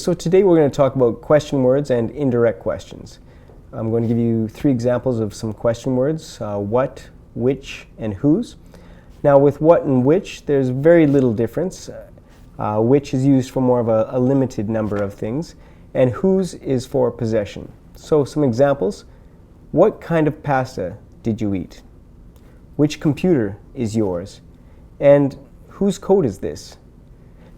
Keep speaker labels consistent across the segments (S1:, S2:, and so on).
S1: So today we're going to talk about question words and indirect questions. I'm going to give you 3 examples of some question words, what, which, and whose. Now with what and which, there's very little difference. Which is used for more of a limited number of things, and whose is for possession. So some examples. What kind of pasta did you eat? Which computer is yours? And whose coat is this?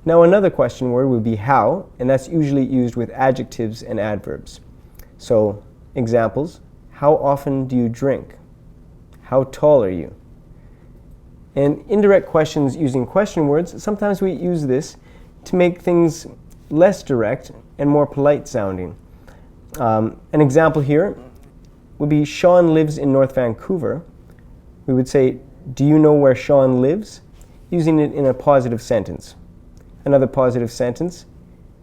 S1: Now another question word would be how, and that's usually used with adjectives and adverbs. So examples, how often do you drink? How tall are you? And indirect questions using question words, sometimes we use this to make things less direct and more polite sounding. An example here would be Sean lives in North Vancouver. We would say, do you know where Sean lives? Using it in a positive sentence. Another positive sentence,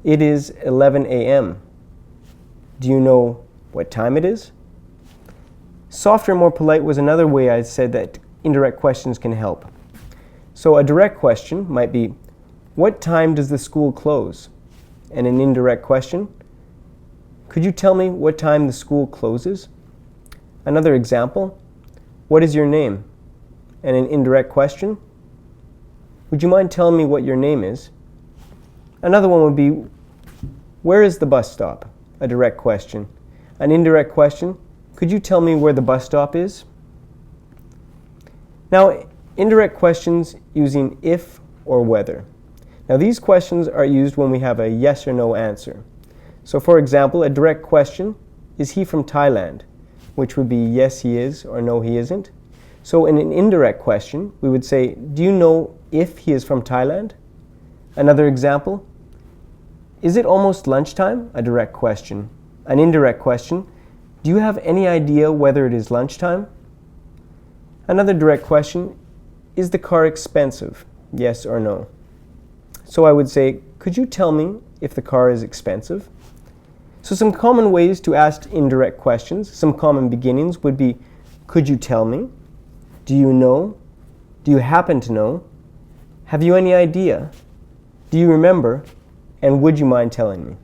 S1: it is 11 a.m. Do you know what time it is? Softer and more polite was another way I said that indirect questions can help. So a direct question might be, what time does the school close? And an indirect question, could you tell me what time the school closes? Another example, what is your name? And an indirect question, would you mind telling me what your name is? Another one would be, where is the bus stop? A direct question. An indirect question, could you tell me where the bus stop is? Now, indirect questions using if or whether. Now these questions are used when we have a yes or no answer. So for example, a direct question, is he from Thailand? Which would be yes he is or no he isn't. So in an indirect question, we would say, do you know if he is from Thailand? Another example, is it almost lunchtime? A direct question. An indirect question, do you have any idea whether it is lunchtime? Another direct question, is the car expensive? Yes or no? So I would say, could you tell me if the car is expensive? So some common ways to ask indirect questions, some common beginnings would be, could you tell me? Do you know? Do you happen to know? Have you any idea? Do you remember? And would you mind telling me?